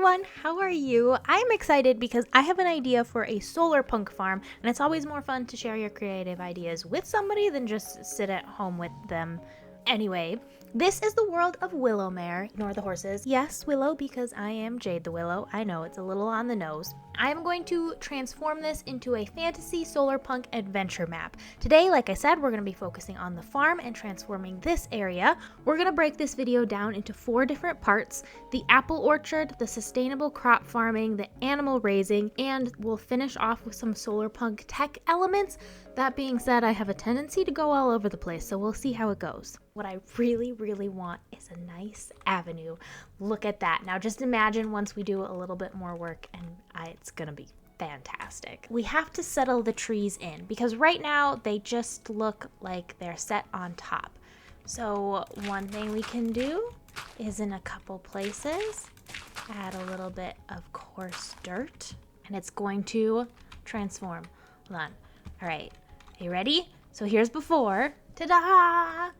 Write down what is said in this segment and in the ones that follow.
everyone, how are you? I'm excited because I have an idea for a solar punk farm, and it's always more fun to share your creative ideas with somebody than just sit at home with them. Anyway, this is the world of Willowmer. Ignore the horses. Yes, Willow, because I am Jade the Willow. I know, it's a little on the nose. I'm going to transform this into a fantasy solar punk adventure map. Today, like I said, we're going to be focusing on the farm and transforming this area. We're going to break this video down into 4 different parts: the apple orchard, the sustainable crop farming, the animal raising, and we'll finish off with some solar punk tech elements. That being said, I have a tendency to go all over the place, so we'll see how it goes. What I really want is a nice avenue. Look at that. Now just imagine once we do a little bit more work and it's gonna be fantastic. We have to settle the trees in because right now they just look like they're set on top. So one thing we can do is in a couple places add a little bit of coarse dirt and it's going to transform. Hold on. All right, are you ready? So here's before. Ta-da!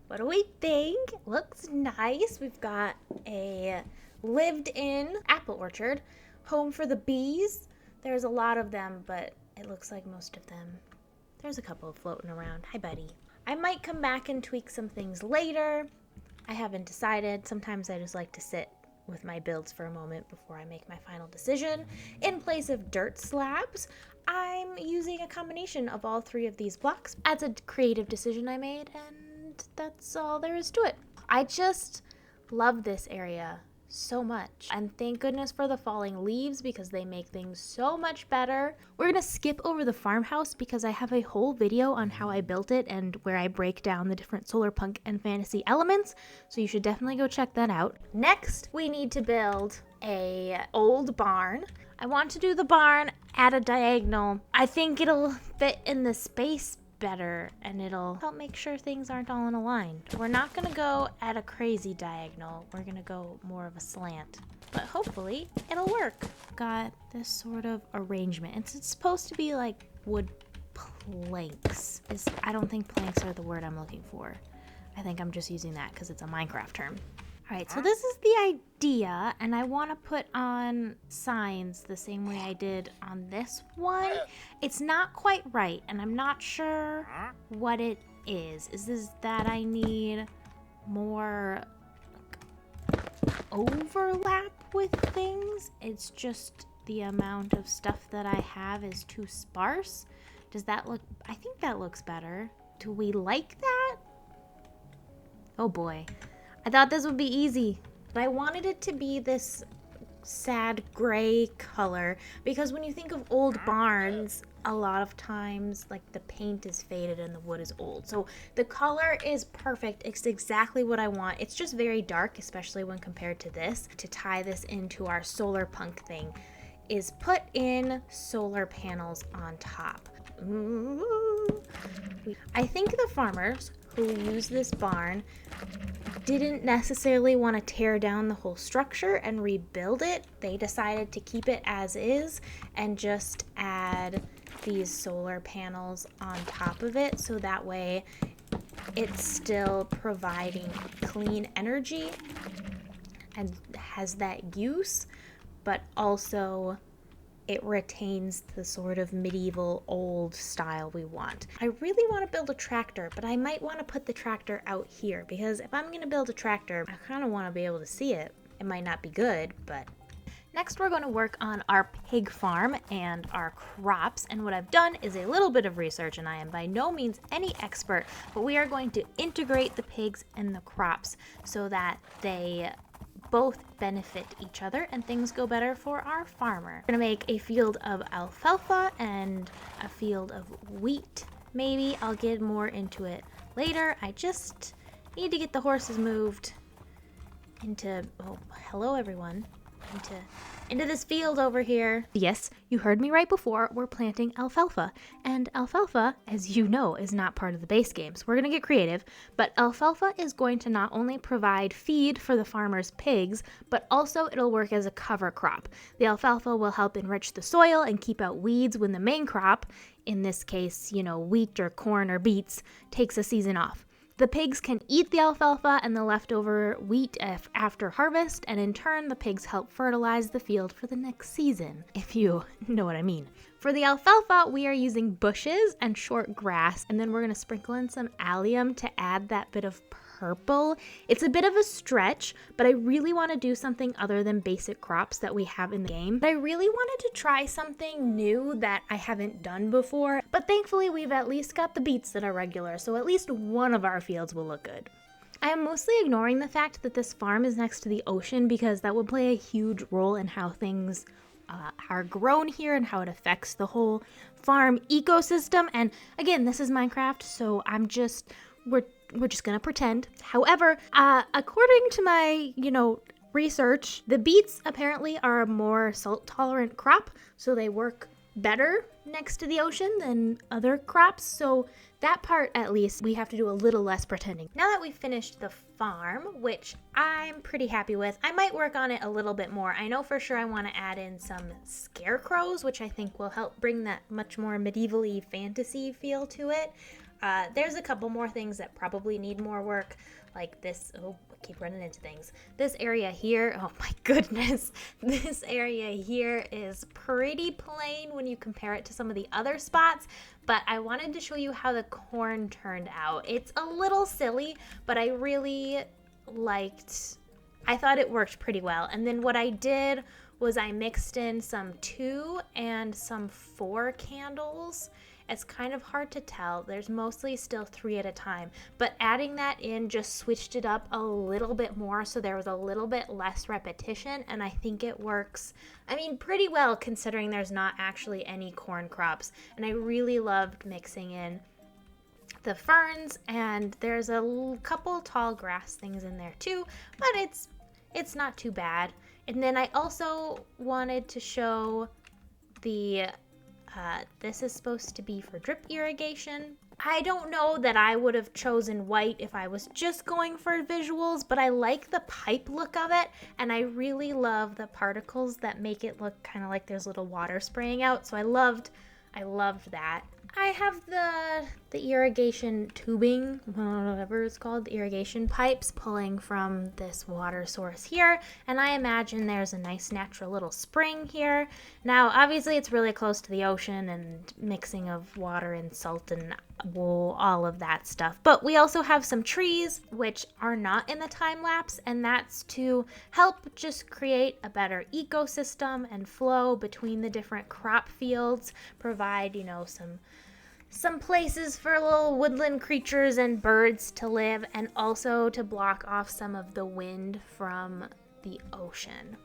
What do we think? Looks nice. We've got a lived-in apple orchard, home for the bees. There's a lot of them, but it looks like most of them. There's a couple floating around. Hi, buddy. I might come back and tweak some things later. I haven't decided. Sometimes I just like to sit with my builds for a moment before I make my final decision. In place of dirt slabs, I'm using a combination of all 3 of these blocks. That's a creative decision I made, and that's all there is to it. I just love this area so much, and thank goodness for the falling leaves because they make things so much better. We're gonna skip over the farmhouse because I have a whole video on how I built it and where I break down the different solar punk and fantasy elements, so you should definitely go check that out. Next, we need to build a old barn. I want to do the barn at a diagonal. I think it'll fit in the space better and it'll help make sure things aren't all in a line. We're not gonna go at a crazy diagonal. We're gonna go more of a slant, but hopefully it'll work. Got this sort of arrangement. It's supposed to be like wood planks. I don't think planks are the word I'm looking for. I think I'm just using that because it's a Minecraft term. All right, so this is the idea, and I want to put on signs the same way I did on this one. It's not quite right, and I'm not sure what it is. Is this that I need more overlap with things? It's just the amount of stuff that I have is too sparse. Does that look, I think that looks better. Do we like that? Oh boy. I thought this would be easy, but I wanted it to be this sad gray color because when you think of old barns, a lot of times like the paint is faded and the wood is old. So the color is perfect. It's exactly what I want. It's just very dark, especially when compared to this. To tie this into our solar punk thing is put in solar panels on top. Ooh. I think the farmers who use this barn didn't necessarily want to tear down the whole structure and rebuild it. They decided to keep it as is and just add these solar panels on top of it so that way it's still providing clean energy and has that use, but also it retains the sort of medieval old style we want. I really want to build a tractor, but I might want to put the tractor out here because if I'm going to build a tractor, I kind of want to be able to see it. It might not be good, but... Next, we're going to work on our pig farm and our crops, and what I've done is a little bit of research, and I am by no means any expert, but we are going to integrate the pigs and the crops so that they both benefit each other and things go better for our farmer. We're gonna make a field of alfalfa and a field of wheat. Maybe I'll get more into it later. I just need to get the horses moved into, oh, hello everyone, into this field over here. Yes, you heard me right before. We're planting alfalfa. And alfalfa, as you know, is not part of the base game. So we're going to get creative. But alfalfa is going to not only provide feed for the farmer's pigs, but also it'll work as a cover crop. The alfalfa will help enrich the soil and keep out weeds when the main crop, in this case, wheat or corn or beets, takes a season off. The pigs can eat the alfalfa and the leftover wheat after harvest, and in turn, the pigs help fertilize the field for the next season, if you know what I mean. For the alfalfa, we are using bushes and short grass, and then we're going to sprinkle in some allium to add that bit of purple. It's a bit of a stretch, but I really want to do something other than basic crops that we have in the game. But I really wanted to try something new that I haven't done before, but thankfully we've at least got the beets that are regular, so at least one of our fields will look good. I am mostly ignoring the fact that this farm is next to the ocean because that would play a huge role in how things are grown here and how it affects the whole farm ecosystem. And again, this is Minecraft, so we're just gonna pretend. However, according to my, research, the beets apparently are a more salt tolerant crop, so they work better next to the ocean than other crops. So that part, at least, we have to do a little less pretending. Now that we've finished the farm, which I'm pretty happy with, I might work on it a little bit more. I know for sure I want to add in some scarecrows, which I think will help bring that much more medieval-y fantasy feel to it. There's a couple more things that probably need more work, like this. Oh, I keep running into things. This area here, oh my goodness. This area here is pretty plain when you compare it to some of the other spots, but I wanted to show you how the corn turned out. It's a little silly, but I thought it worked pretty well. And then what I did was I mixed in some 2 and some 4 candles. It's kind of hard to tell. There's mostly still 3 at a time, but adding that in just switched it up a little bit more, so there was a little bit less repetition, and I think it works, pretty well considering there's not actually any corn crops. And I really loved mixing in the ferns, and there's a couple tall grass things in there too, but it's not too bad. And then I also wanted to show this is supposed to be for drip irrigation. I don't know that I would have chosen white if I was just going for visuals, but I like the pipe look of it, and I really love the particles that make it look kind of like there's little water spraying out, so I loved that. I have the irrigation tubing, whatever it's called, the irrigation pipes pulling from this water source here, and I imagine there's a nice natural little spring here. Now, obviously it's really close to the ocean and mixing of water and salt and wool, all of that stuff. But we also have some trees, which are not in the time lapse, and that's to help just create a better ecosystem and flow between the different crop fields, provide, some places for little woodland creatures and birds to live, and also to block off some of the wind from the ocean.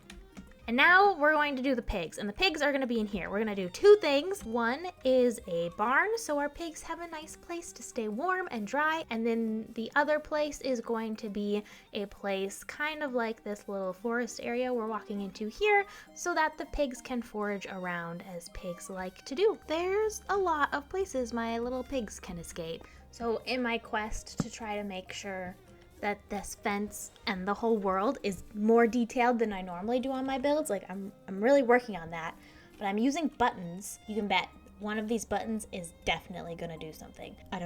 And now we're going to do the pigs, and the pigs are going to be in here. We're going to do 2 things. One is a barn, so our pigs have a nice place to stay warm and dry, and then the other place is going to be a place kind of like this little forest area we're walking into here, so that the pigs can forage around as pigs like to do. There's a lot of places my little pigs can escape. So in my quest to try to make sure that this fence and the whole world is more detailed than I normally do on my builds, I'm really working on that, but I'm using buttons. You can bet one of these buttons is definitely gonna do something. I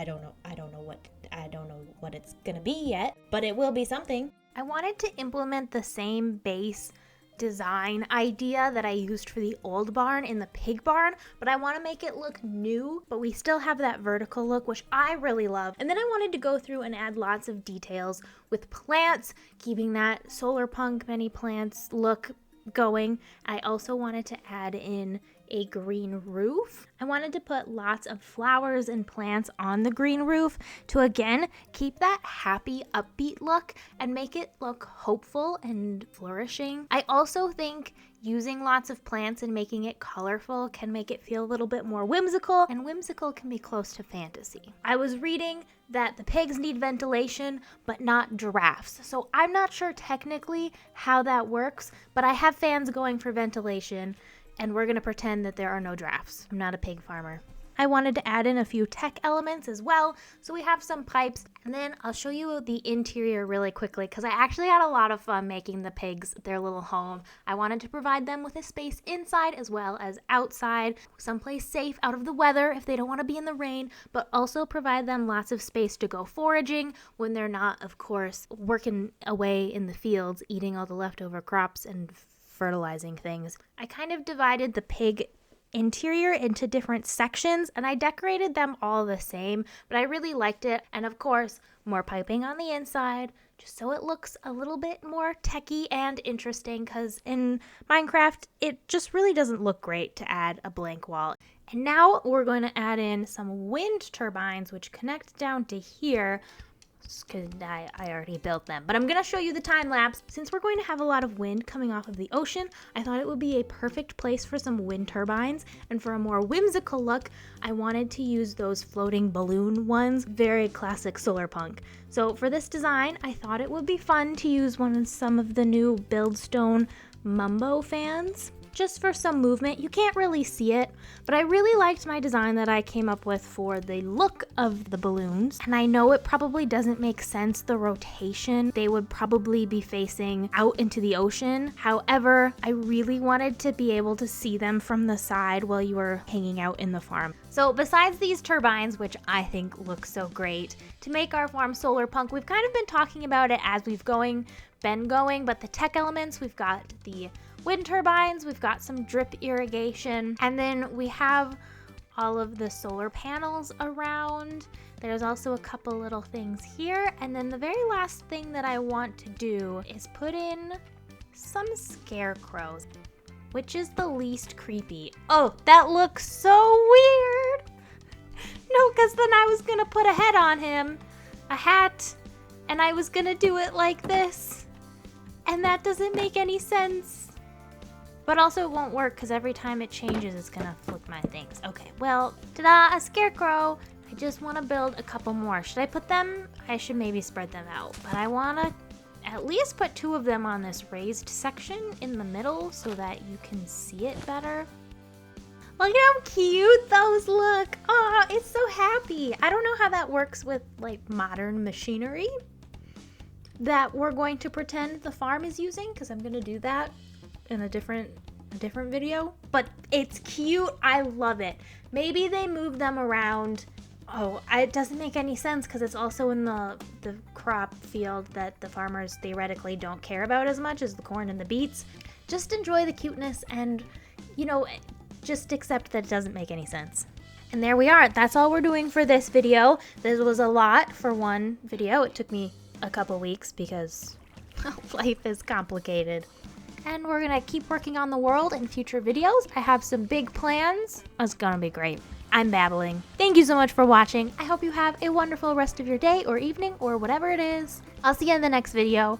don't know what it's gonna be yet, but it will be something. I wanted to implement the same base design idea that I used for the old barn in the pig barn, but I want to make it look new, but we still have that vertical look, which I really love. And then I wanted to go through and add lots of details with plants, keeping that SOLARPUNK many plants look going. I also wanted to add in a green roof. I wanted to put lots of flowers and plants on the green roof to again keep that happy, upbeat look and make it look hopeful and flourishing. I also think using lots of plants and making it colorful can make it feel a little bit more whimsical, and whimsical can be close to fantasy. I was reading that the pigs need ventilation, but not giraffes. So I'm not sure technically how that works, but I have fans going for ventilation, and we're gonna pretend that there are no giraffes. I'm not a pig farmer. I wanted to add in a few tech elements as well. So we have some pipes, and then I'll show you the interior really quickly because I actually had a lot of fun making the pigs their little home. I wanted to provide them with a space inside as well as outside, someplace safe out of the weather if they don't want to be in the rain, but also provide them lots of space to go foraging when they're not, of course, working away in the fields, eating all the leftover crops and fertilizing things. I kind of divided the pig interior into different sections and I decorated them all the same, but I really liked it. And of course, more piping on the inside just so it looks a little bit more techy and interesting, because in Minecraft it just really doesn't look great to add a blank wall. And now we're going to add in some wind turbines which connect down to here, because I already built them. But I'm going to show you the time lapse. Since we're going to have a lot of wind coming off of the ocean, I thought it would be a perfect place for some wind turbines. And for a more whimsical look, I wanted to use those floating balloon ones. Very classic Solarpunk. So for this design, I thought it would be fun to use some of the new buildstone Mumbo fans, just for some movement. You can't really see it, but I really liked my design that I came up with for the look of the balloons. And I know it probably doesn't make sense, the rotation. They would probably be facing out into the ocean. However, I really wanted to be able to see them from the side while you were hanging out in the farm. So besides these turbines, which I think look so great, to make our farm Solarpunk, we've kind of been talking about it as we've been going, but the tech elements, we've got the wind turbines, we've got some drip irrigation, and then we have all of the solar panels around. There's also a couple little things here, and then the very last thing that I want to do is put in some scarecrows, which is the least creepy. Oh, that looks so weird. No, because then I was gonna put a head on him, a hat, and I was gonna do it like this, and that doesn't make any sense. But also it won't work because every time it changes, it's gonna flip my things. Okay, well, ta-da, a scarecrow. I just want to build a couple more. Should I put them? I should maybe spread them out. But I want to at least put 2 of them on this raised section in the middle so that you can see it better. Look at how cute those look. Oh, it's so happy. I don't know how that works with like modern machinery that we're going to pretend the farm is using, because I'm going to do that in a different video, but it's cute. I love it. Maybe they move them around. Oh, it doesn't make any sense because it's also in the crop field that the farmers theoretically don't care about as much as the corn and the beets. Just enjoy the cuteness and, you know, just accept that it doesn't make any sense. And there we are. That's all we're doing for this video. This was a lot for one video. It took me a couple weeks because life is complicated. And we're gonna keep working on the world in future videos. I have some big plans. It's gonna be great. I'm babbling. Thank you so much for watching. I hope you have a wonderful rest of your day or evening or whatever it is. I'll see you in the next video.